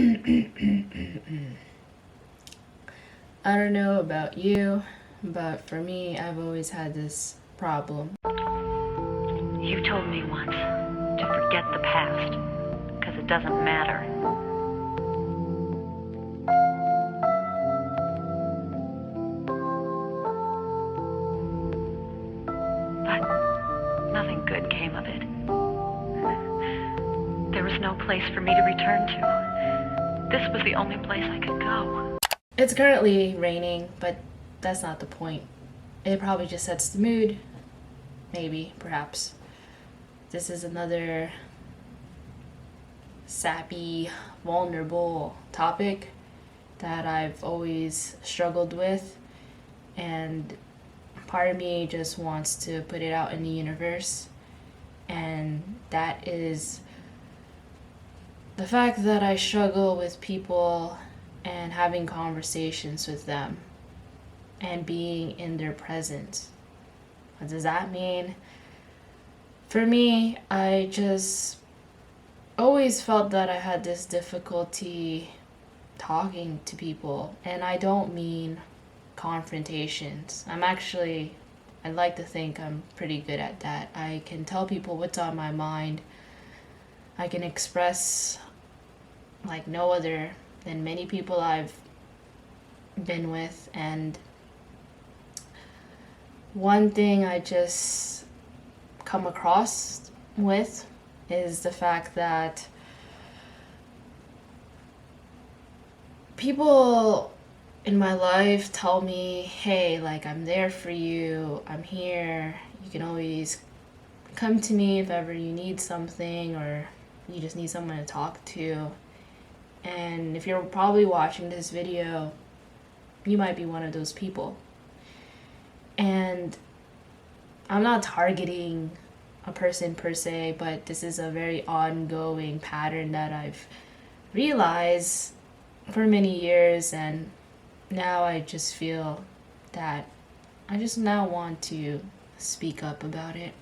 I don't know about you, but for me, I've always had this problem. You told me once to forget the past, because it doesn't matter. But nothing good came of it. There was no place for me to return to. This was the only place I could go. It's currently raining, but that's not the point. It probably just sets the mood. Maybe, perhaps. This is another sappy, vulnerable topic that I've always struggled with, and part of me just wants to put it out in the universe, and that is the fact that I struggle with people and having conversations with them and being in their presence. What does that mean? For me, I just always felt that I had this difficulty talking to people, and I don't mean confrontations. I'd like to think I'm pretty good at that. I can tell people what's on my mind. I can express like no other than many people I've been with, and one thing I just come across with is the fact that people in my life tell me, hey, like, I'm there for you, I'm here, you can always come to me if ever you need something or you just need someone to talk to. And if you're probably watching this video, you might be one of those people. And I'm not targeting a person per se, but this is a very ongoing pattern that I've realized for many years, and now I just feel that I just now want to speak up about it.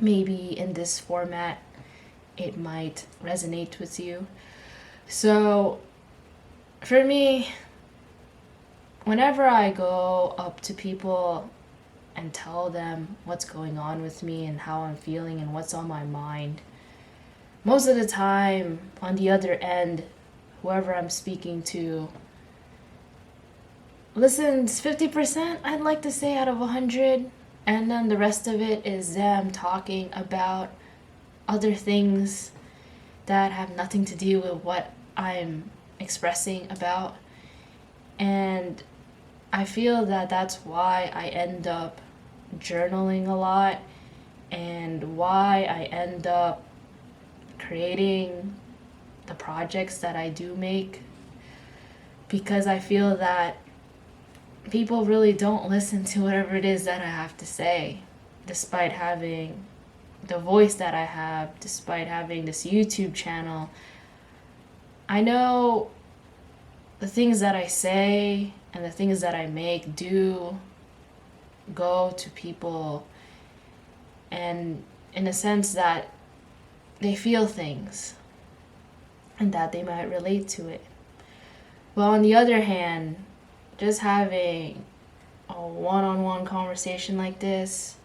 Maybe in this format it might resonate with you. So for me, whenever I go up to people and tell them what's going on with me and how I'm feeling and what's on my mind, most of the time on the other end, whoever I'm speaking to listens 50%, I'd like to say, out of 100, and then the rest of it is them talking about other things that have nothing to do with what I'm expressing about. And I feel that that's why I end up journaling a lot, and why I end up creating the projects that I do make, because I feel that people really don't listen to whatever it is that I have to say, despite having the voice that I have, despite having this YouTube channel. I know the things that I say and the things that I make do go to people, and in a sense that they feel things and that they might relate to it. Well, on the other hand, just having a one-on-one conversation like this,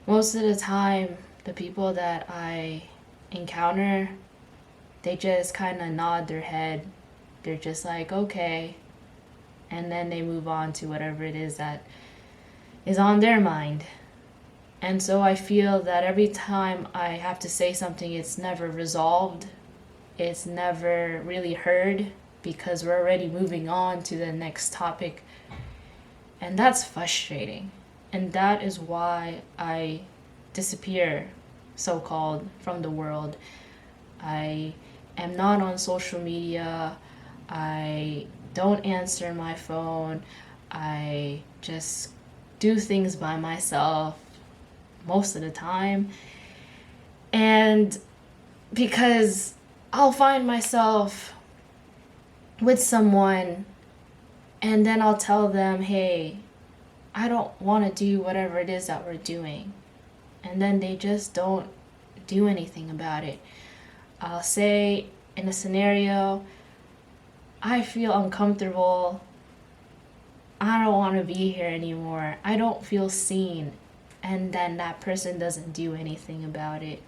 most of the time the people that I encounter, they just kind of nod their head. They're just like, okay, and then they move on to whatever it is that is on their mind. And so I feel that every time I have to say something, it's never resolved, it's never really heard, because we're already moving on to the next topic. And that's frustrating. And that is why I disappear, so-called, from the world. I am not on social media. I don't answer my phone. I just do things by myself most of the time. And because I'll find myself with someone and then I'll tell them, hey, I don't want to do whatever it is that we're doing. And then they just don't do anything about it. I'll say in a scenario, I feel uncomfortable. I don't want to be here anymore. I don't feel seen. And then that person doesn't do anything about it.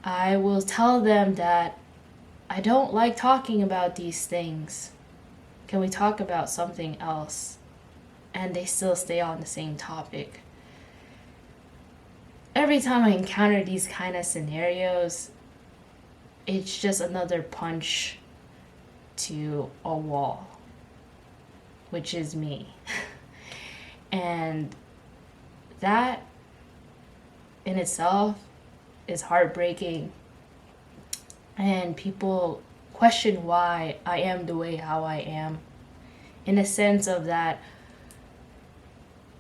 I will tell them that I don't like talking about these things. Can we talk about something else? And they still stay on the same topic. Every time I encounter these kind of scenarios, it's just another punch to a wall, which is me. And that in itself is heartbreaking. And people question why I am the way how I am. In a sense of that,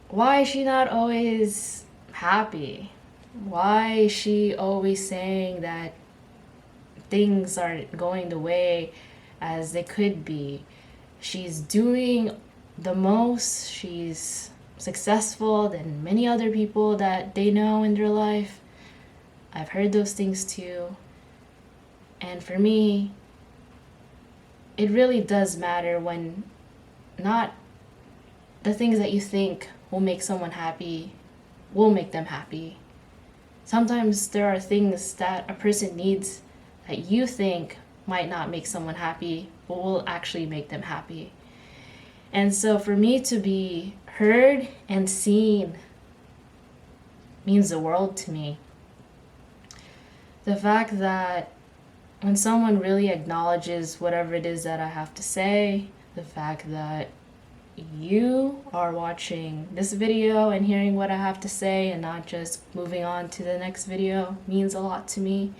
why is she not always happy? Why is she always saying that things aren't going the way as they could be? She's doing the most. She's successful than many other people that they know in their life. I've heard those things too. And for me, it really does matter when not the things that you think will make someone happy will make them happy. Sometimes there are things that a person needs that you think might not make someone happy, but will actually make them happy. And so for me to be heard and seen means the world to me. The fact that when someone really acknowledges whatever it is that I have to say, the fact that you are watching this video and hearing what I have to say and not just moving on to the next video means a lot to me.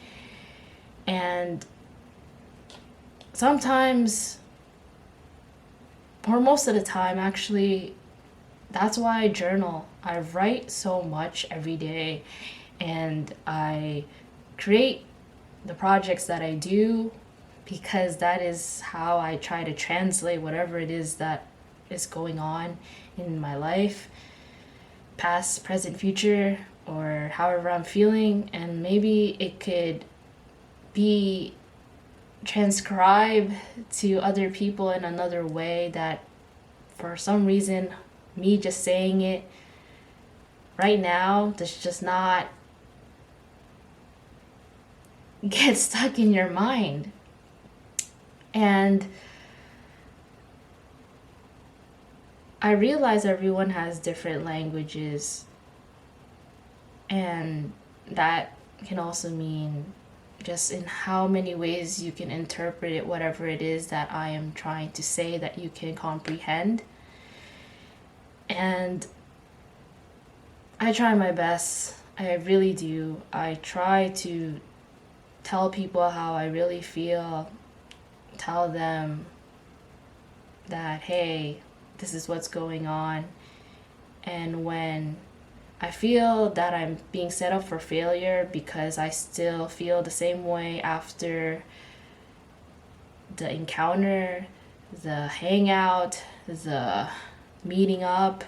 And sometimes, or most of the time actually, that's why I journal. I write so much every day, and I create the projects that I do because that is how I try to translate whatever it is that is going on in my life, past, present, future, or however I'm feeling. And maybe it could be transcribed to other people in another way that for some reason me just saying it right now does just not get stuck in your mind. And I realize everyone has different languages, and that can also mean just in how many ways you can interpret it, whatever it is that I am trying to say that you can comprehend. And I try my best. I really do. I try to tell people how I really feel, tell them that, hey, this is what's going on. And when I feel that I'm being set up for failure because I still feel the same way after the encounter, the hangout, the meeting up,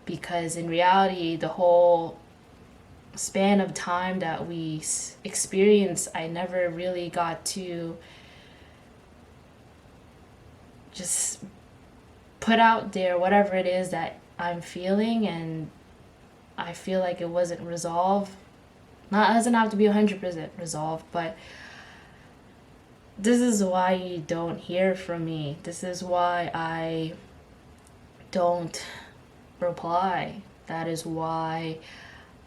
because in reality, the whole span of time that we experience, I never really got to just put out there whatever it is that I'm feeling, and I feel like it wasn't resolved. Not, it doesn't have to be 100% resolved, but this is why you don't hear from me. This is why I don't reply. That is why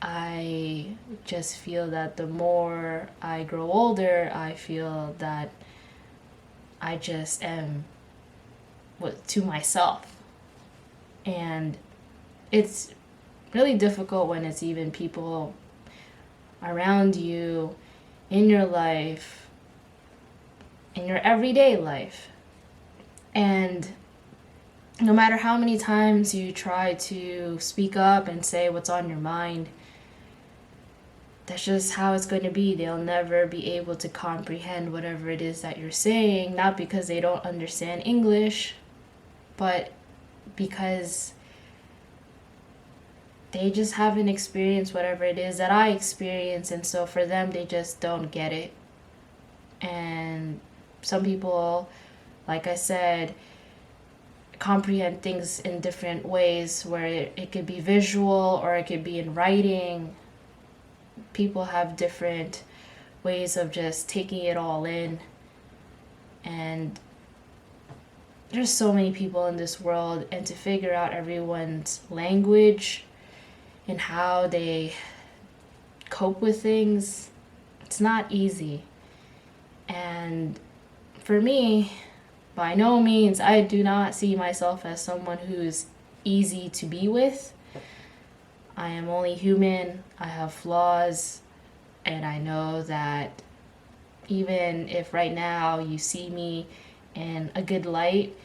I just feel that the more I grow older, I feel that I just am to myself. And it's really difficult when it's even people around you in your life, in your everyday life. And no matter how many times you try to speak up and say what's on your mind, that's just how it's going to be. They'll never be able to comprehend whatever it is that you're saying, not because they don't understand English, but because they just haven't experienced whatever it is that I experience, and so for them, they just don't get it. And some people, like I said, comprehend things in different ways, where it could be visual or it could be in writing. People have different ways of just taking it all in. And there's so many people in this world, and to figure out everyone's language and how they cope with things, it's not easy. And for me, by no means, I do not see myself as someone who's easy to be with. I am only human, I have flaws, and I know that even if right now you see me in a good light,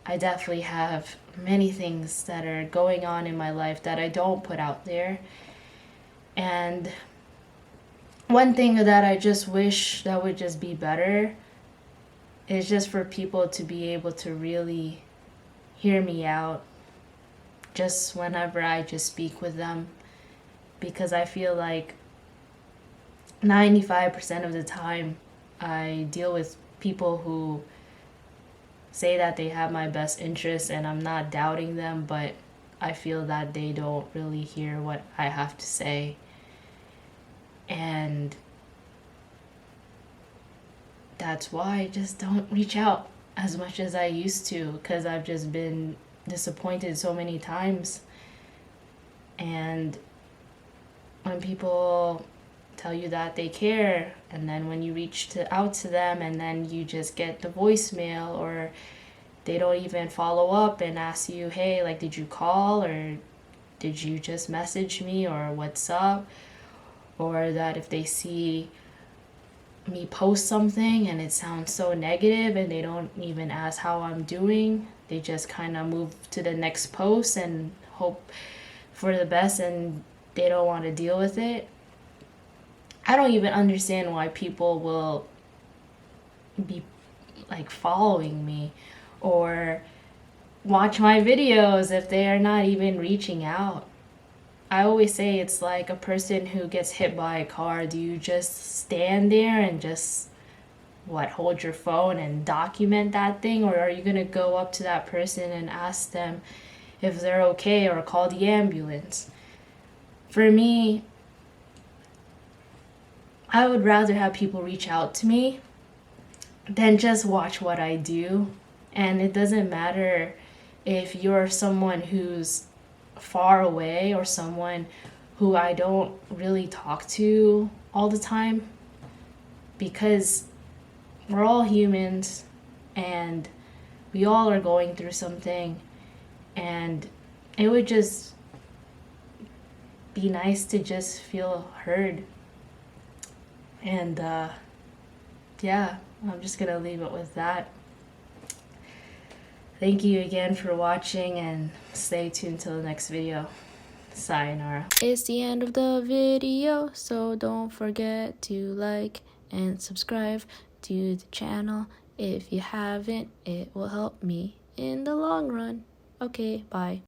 I definitely have many things that are going on in my life that I don't put out there. And one thing that I just wish that would just be better is just for people to be able to really hear me out just whenever I just speak with them, because I feel like 95% of the time I deal with people who say that they have my best interests, and I'm not doubting them, but I feel that they don't really hear what I have to say. And that's why I just don't reach out as much as I used to, because I've just been disappointed so many times. And when people tell you that they care, and then when you reach out to them, and then you just get the voicemail, or they don't even follow up and ask you, hey, like, did you call, or did you just message me, or what's up? Or that if they see me post something and it sounds so negative and they don't even ask how I'm doing, they just kind of move to the next post and hope for the best, and they don't want to deal with it. I don't even understand why people will be like following me or watch my videos if they are not even reaching out. I always say it's like a person who gets hit by a car. Do you just stand there and just hold your phone and document that thing, or are you going to go up to that person and ask them if they're okay or call the ambulance? For me, I would rather have people reach out to me than just watch what I do. And it doesn't matter if you're someone who's far away or someone who I don't really talk to all the time, because we're all humans and we all are going through something, and it would just be nice to just feel heard. And yeah, I'm just gonna leave it with that. Thank you again for watching, and stay tuned till the next video. Sayonara. It's the end of the video, so don't forget to like and subscribe to the channel. If you haven't, it will help me in the long run. Okay, bye.